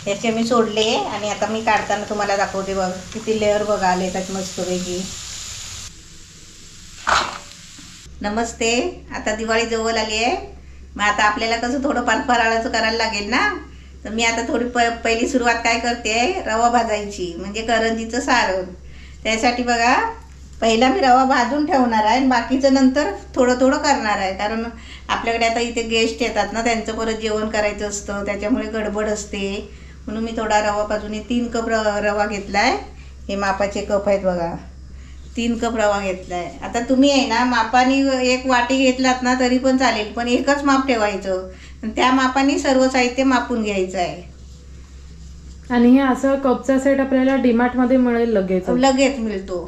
याचे मी सोडले आणि आता मी काढताना तुम्हाला दाखवते बघ किती लेअर बघा आले त्यात मस्तपैकी. नमस्ते. आता दिवाळी जवळ आली आहे, मग आता आपल्याला कसं थोडं फराळाचं करायला लागेल ना. तर मी आता थोडी पहिली सुरुवात काय करते, रवा भाजायची म्हणजे करंजीचं सारण. त्यासाठी बघा पहिला मी रवा भाजून ठेवणार आहे आणि बाकीचं नंतर थोडं थोडं करणार आहे. कारण आपल्याकडे आता इथे गेस्ट येतात ना, त्यांचं परत जेवण करायचं असतं, त्याच्यामुळे गडबड असते. म्हणून मी थोडा रवा भाजून 3 कप रवा घेतला आहे. हे मापाचे कप आहेत बघा, 3 कप रवा घेतला आहे. आता तुम्ही आहे ना मापाने 1 वाटी घेतलात ना तरी पण चालेल, पण एकच माप ठेवायचं. त्या मापाने सर्व साहित्य मापून घ्यायचं आहे. आणि हे असं कपचा सेट आपल्याला डीमार्ट मध्ये मिळेल, लगेच मिळतो.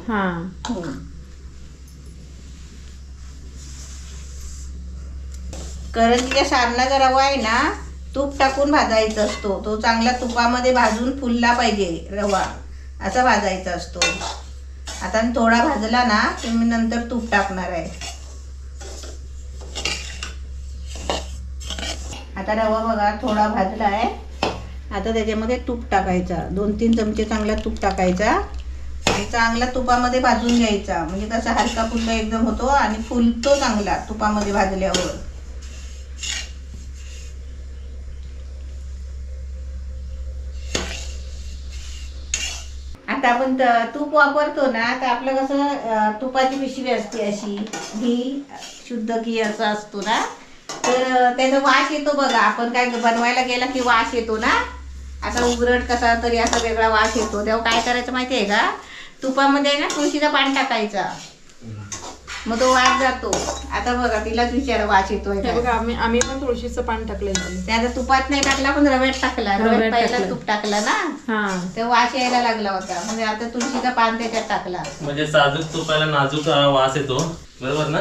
करंजीच्या सारणाचा रवा आहे ना तूप टाकून भाजायचा असतो. तो चांगला तुपामध्ये भाजून फुलला पाहिजे रवा, असा भाजायचा असतो. आता थोडा भाजला ना की मी नंतर तूप टाकणार आहे. आता रवा बघा थोडा भाजला आहे. आता त्याच्यामध्ये तूप टाकायचा, 2-3 चमचे चांगला तूप टाकायचा आणि चांगला तुपामध्ये भाजून घ्यायचा. म्हणजे कसा हलका फुलका एकदम होतो आणि फुलतो चांगला तुपामध्ये भाजल्यावर. आता आपण तूप वापरतो ना, तर आपलं कसं तुपाची पिशवी असते अशी, घी शुद्ध घी असं असतो ना, तर त्याचा वास येतो बघा. आपण काय बनवायला गेला की वास येतो ना, असा उघरट कसा तरी असा वेगळा वास येतो. तेव्हा काय करायचं माहिती आहे का, तुपामध्ये ना तुळशीचं पान टाकायचा, मग तो वास जातो. आता बघा तिलाच विचार वास येतोय बघा. आम्ही पण तुळशीचं पान टाकलेलं. त्याचा तुपात नाही टाकला पण रव्यात टाकला. रव्यात पहिला तूप टाकला ना, तर वास यायला लागला होता. म्हणजे आता तुळशीचा पान त्याच्यात टाकला, म्हणजे साजूक तुपाला नाजूक वास येतो, बरोबर ना.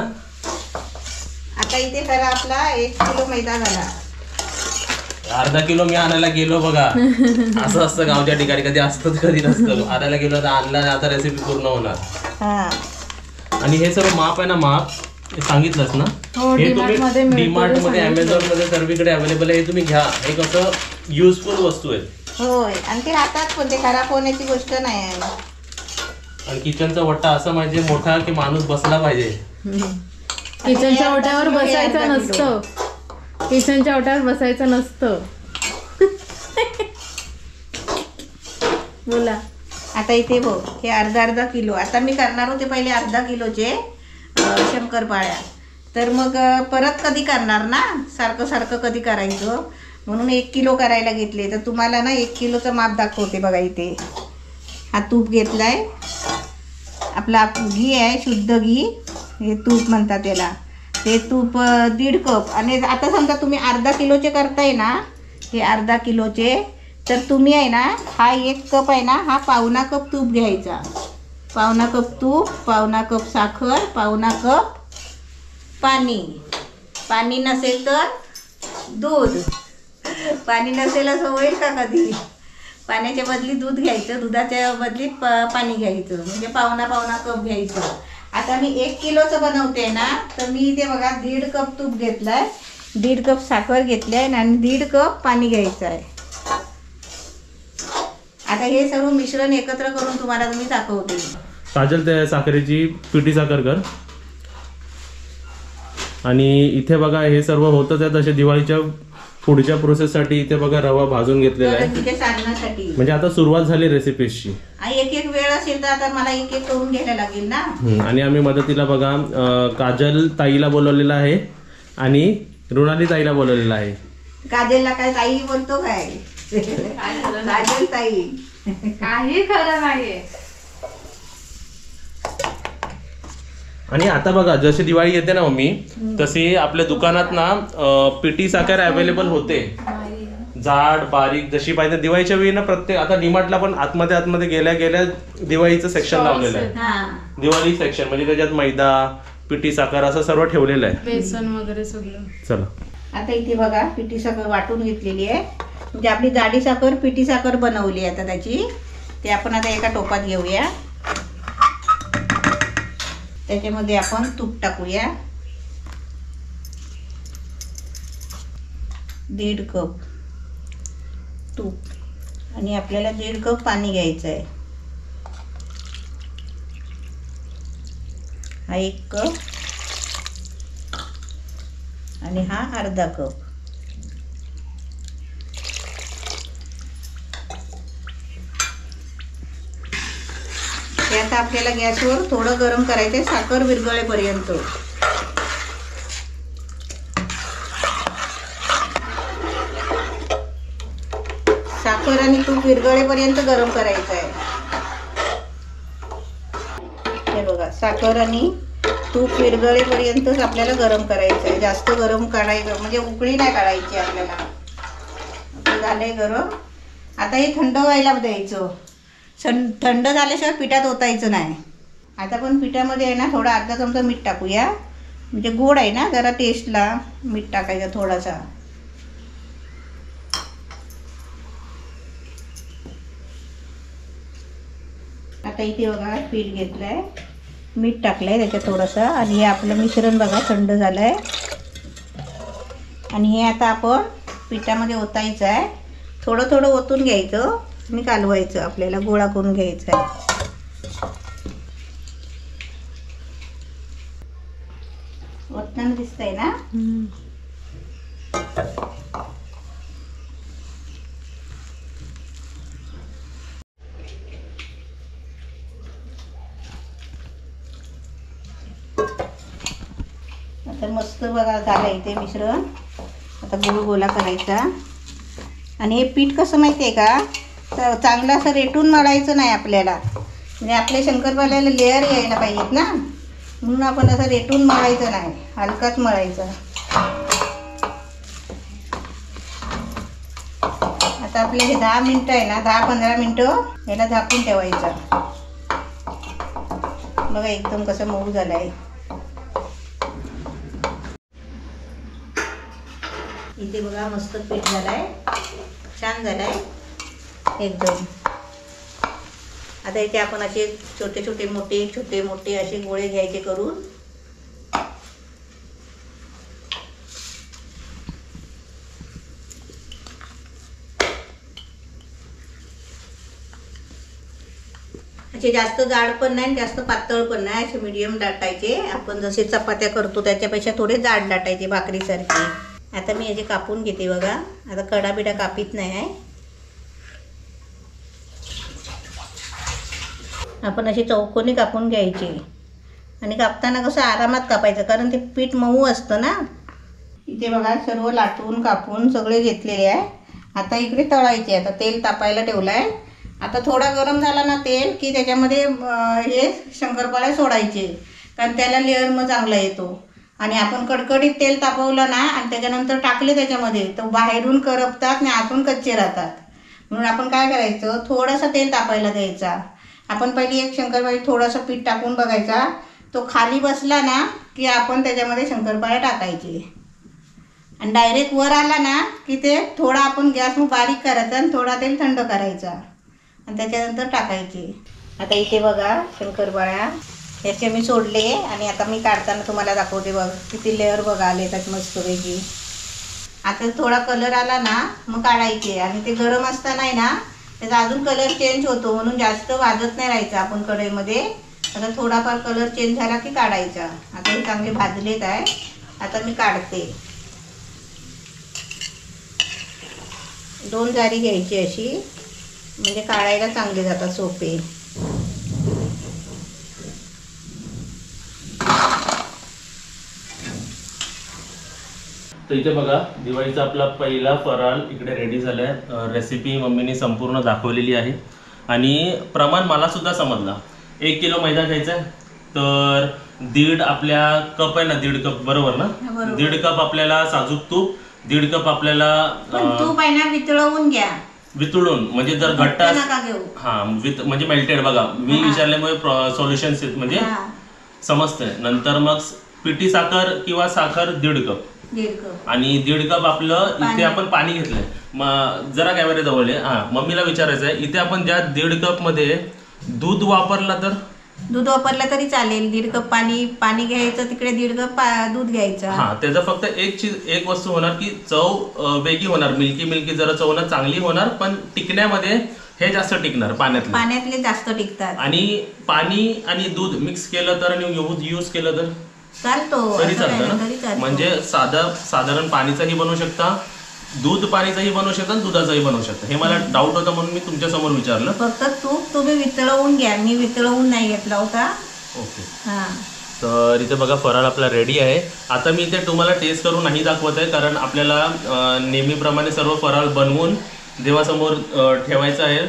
आता इथे करा आपला 1 किलो मैदा झाला. अर्धा किलो मी आणायला गेलो बघा. असं असतं गावच्या ठिकाणी, कधी असतं कधी नसतं. आणायला गेलो तर आणला, आता रेसिपी पूर्ण होणार. आणि हे सर्व माप आहे ना, माप सांगितलंच ना, हे तुम्ही डीमार्ट मध्ये, अमेझॉन मध्ये सर्वीकडे अवेलेबल आहे. हे तुम्ही घ्या, हे कसं युजफुल वस्तू आहे. होय, आणि ते राहतात पण ते खराब होण्याची गोष्ट नाही आहे. आणि किचनचा वट्टा असं म्हणजे मोठा की माणूस बसला पाहिजे. किचनच्या ओट्यावर बसायचं नसतं, किचनच्या ओट्यावर बसायचं नसतं. बोला. आता इथे बघ हे अर्धा किलो. आता मी करणार होते पहिले अर्धा किलोचे शंकरपाळ्या, तर मग परत कधी करणार ना, सारखं सारखं कधी करायचं, म्हणून 1 किलो करायला घेतले. तर तुम्हाला ना 1 किलोचं माप दाखवते बघा. इथे हा तूप घेतलाय, आपला घी आहे, शुद्ध घी, हे तूप म्हणतात त्याला. ते तूप 1.5 कप. आणि आता समजा तुम्ही अर्धा किलोचे करताय ना, हे अर्धा किलोचे, तर तुम्ही आहे ना हा 1 कप आहे ना, हा पावणा कप तूप घ्यायचा. पावणा कप तूप, पावणा कप साखर, पावणा कप पाणी. पाणी नसेल तर दूध. पाणी नसेल असं होईल का कधी. पाण्याच्या बदली दूध घ्यायचं, दुधाच्या बदली पाणी घ्यायचं, म्हणजे पावणा कप घ्यायचं. आता मी 1 किलोचं बनवते ना, तर मी इथे बघा 1.5 कप तूप घेतलाय, 1.5 कप साखर घेतलाय आणि 1.5 कप पाणी घ्यायचं आहे. आता हे सर्व मिश्रण एकत्र करून तुम्हाला मी दाखवते. काजल त्या साखरेची पिठी साखर कर. आणि इथे बघा हे सर्व होतच आहे. तसे दिवाळीच्या पुढच्या प्रोसेससाठी इथे बघा रवा भाजून घेतलेला आहे, सारणासाठी. म्हणजे आता सुरुवात झाली रेसिपीची. एक वेळ असेल तर आता मला एक करून घ्यायला लागेल ना. आणि आम्ही मदतीला बघा काजल ताईला बोलवलेला आहे आणि रुणाली ताईला बोलवलेला आहे. काजलला काय ताई बोलतो काय, काजल ताई काही खरं नाहीये. आणि आता बघा जशी दिवाळी येते ना मम्मी, तशी आपल्या दुकानात ना पिठी साखर अवेलेबल होते, जाड बारीक जशी पाहिजे. दिवाळीच्या वेळी ना प्रत्येक, आता डीमार्टला पण आतमध्ये गेल्या दिवाळीचं सेक्शन लावलेलं आहे. दिवाळी सेक्शन म्हणजे त्याच्यात मैदा, पिठी साखर असं सर्व ठेवलेलं आहे, बेसन वगैरे सगळं. चला आता इथे बघा पिठी साखर वाटून घेतलेली आहे. म्हणजे आपली जाडी साखर पिठी साखर बनवली आता त्याची. ते आपण आता एका टोपात घेऊया. त्याच्यामध्ये आपण तूप टाकूया, 1.5 कप तूप. आणि आपल्याला 1.5 कप पाणी घ्यायचं आहे. हा 1 कप आणि हा अर्धा कप. ते आता आपल्याला गॅसवर थोडं गरम करायचं आहे, साखर विरघळेपर्यंत. साखर आणि तूप विरघळेपर्यंत गरम करायचं आहे. हे बघा, साखर आणि तूप विरघळेपर्यंतच आपल्याला गरम करायचं आहे. जास्त गरम काढायचं म्हणजे उकळी नाही काढायची आपल्याला. आता झालंय गरम. आता हे थंड व्हायला द्यायचं. थंड झाल्याशिवाय पिठात ओतायचं नाही. आता पण पिठामध्ये आहे ना थोडा अर्धा चमचा मीठ टाकूया, म्हणजे गोड आहे ना, जरा टेस्टला मीठ टाकायचं थोडासा. आता इथे बघा पीठ घेतलंय, मीठ टाकलंय त्याच्यात थोडंसं, आणि हे आपलं मिश्रण बघा थंड झालंय. आणि हे आता आपण पिठामध्ये ओतायचं आहे. थोडं थोडं ओतून घ्यायचं आणि कालवायचं. आपल्याला गोळा करून घ्यायचा आहे. ओतताना दिसतंय ना. आता मस्त बघा झालं इथे मिश्रण. आता गोल गोला करायचा. आणि हे पीठ कसं माहिती आहे का, चांगलं असं रेटून मळायचं नाही आपल्याला, म्हणजे आपल्या शंकरपाळ्याला लेअर यायला पाहिजेत ना, म्हणून आपण असं रेटून मळायचं नाही, हलकाच मळायचं. आता आपले हे 10 मिनटं आहे ना, 10-15 मिनटं याला झाकून ठेवायचं. बघा एकदम कसं मऊ झालं आहे. इथे बघा मस्त पीठ झालंय, छान झालंय एकदम. आता इथे आपण असे छोटे छोटे मोठे असे गोळे घ्यायचे करून. असे जास्त जाड पण नाही जास्त पातळ पण नाही, असे मीडियम लाटायचे. आपण जसे चपात्या करतो त्याच्यापेक्षा थोडे जाड लाटायचे, भाकरीसारखे. आता मी याचे कापून घेते बघा. आता कडा बिडा कापीत नाही आहे. आपण असे चौकोनी कापून घ्यायचे, आणि कापताना कसं आरामात कापायचं, कारण ते पीठ मऊ असतं ना. इथे बघा सर्व लाटून कापून सगळे घेतलेले आहे. आता इकडे तळायचे. आता तेल तापायला ठेवलं आहे. आता थोडा गरम झाला ना तेल की त्याच्यामध्ये हे शंकरपाळ्या सोडायचे, कारण त्याला लेअर मग चांगला येतो. आणि आपण कडकडीत तेल तापवलं ना आणि त्याच्यानंतर टाकले त्याच्यामध्ये, तर बाहेरून करपतात आणि आतून कच्चे राहतात. म्हणून आपण काय करायचं, थोडंसं तेल तापायला द्यायचा. आपण पहिली एक शंकरपाळी थोडंसं पीठ टाकून बघायचा, तो खाली बसला ना की आपण त्याच्यामध्ये शंकरपाळ्या टाकायचे. आणि डायरेक्ट वर आला ना की ते थोडा आपण गॅस बारीक करायचा आणि थोडा तेल थंड करायचा आणि त्याच्यानंतर टाकायचे. आता इथे बघा शंकरपाळ्या याचे मी सोडले, आणि आता मी काढताना तुम्हाला दाखवते. बघ किती लेअर बघा आले त्यात मस्तपैकी. आता थोडा कलर आला ना मग काढायचे, आणि ते गरम असताना आहे ना त्याचा अजून कलर चेंज होतो, म्हणून जास्त वाजत नाही राहायचं आपण कढईमध्ये. आता थोडाफार कलर चेंज झाला की काढायचा. आता हे चांगले भाजलेत आहे. आता मी काढते. 2 जारी घ्यायची अशी, म्हणजे काढायला चांगले जातात, सोपे. तर इथे बघा दिवाळीचा आपला पहिला फराळ इकडे रेडी झालाय. रेसिपी मम्मीने संपूर्ण दाखवलेली आहे, आणि प्रमाण मला सुद्धा समजला. 1 किलो मैदा घ्यायचा आहे, तर 1.5 आपल्या कप आहे ना, 1.5 कप बरोबर ना. 1.5 कप आपल्याला साजूक तूप, 1.5 कप आपल्याला तूप आहे ना वितळवून घ्या. वितळून म्हणजे जर घट्ट हा म्हणजे मेल्टेड. बघा मी विचारल्यामुळे सोल्युशन म्हणजे समजतंय. नंतर मग पिठी साखर किंवा साखर 1.5 कप, आणि 1.5 कप आपलं इथे आपण पाणी घेतलंय. जरा कॅमेरा जवळ आहे. हा मम्मीला विचारायचं आहे, इथे आपण ज्या 1.5 कप मध्ये दूध वापरला तर दूध वापरलं तरी चालेल. 1.5 कप पाणी घ्यायचं, तिकडे 1.5 कप दूध घ्यायचं. हा, त्याचं फक्त एक वस्तू होणार की चव वेगळी होणार, मिल्की जरा चव ना चांगली होणार, पण टिकण्यामध्ये हे जास्त टिकणार पाण्यातले जास्त टिकतात. आणि पाणी आणि दूध मिक्स केलं तर आणि यूज केलं तर चालतो, तरी चालतं ना. म्हणजे साधारण पाणीचाही बनवू शकता, दूध पाणीचाही बनवू शकता, दुधाचाही बनवू शकता. हे मला डाऊट होता म्हणून मी तुमच्या समोर विचारलं. फक्त तूप तुम्ही वितळवून घ्या, मी वितळवून नाही घेतला होता. ओके. हा, तर इथे बघा फराळ आपला रेडी आहे. आता मी इथे तुम्हाला टेस्ट करून नाही दाखवत आहे, कारण आपल्याला नेहमीप्रमाणे सर्व फराळ बनवून देवासमोर ठेवायचं आहे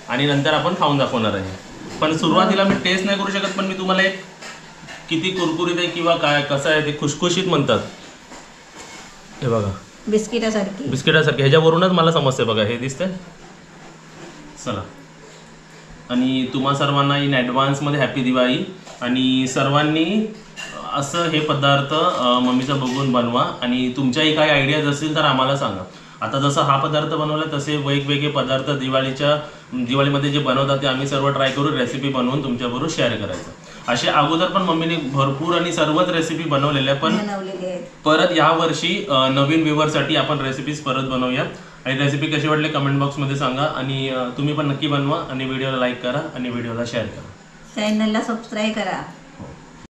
आणि नंतर आपण खाऊन दाखवणार आहे. पण सुरुवातीला मी टेस्ट नाही करू शकत, पण मी तुम्हाला एक किती कुरकुरीत आहे किंवा काय कसं आहे ते खुशखुशीत म्हणतात. हे बघा बिस्किटासारखी ह्याच्यावरूनच मला समजते. बघा हे दिसतंय. चला, आणि तुम्हा सर्वांना इन ॲडव्हान्समध्ये हॅपी दिवाळी. आणि सर्वांनी असं हे पदार्थ मम्मीचा बघून बनवा आणि तुमच्याही काही आयडियाज असतील तर आम्हाला सांगा. आता जसं हा पदार्थ बनवला तसे वेगवेगळे पदार्थ दिवाळीमध्ये जे बनवतात ते आम्ही सर्व ट्राय करू, रेसिपी बनवून तुमच्याबरोबर शेअर करायचं. असे अगोदर पण मम्मीने भरपूर आणि सर्वच रेसिपी बनवलेल्या, पण परत या वर्षी नवीन व्ह्यूअरसाठी आपण रेसिपीज परत बनवूया. आणि रेसिपी कशी वाटली कमेंट बॉक्समध्ये सांगा. आणि तुम्ही पण नक्की बनवा आणि व्हिडिओला लाईक करा आणि व्हिडिओला शेअर करा. चॅनलला सबस्क्राईब करा.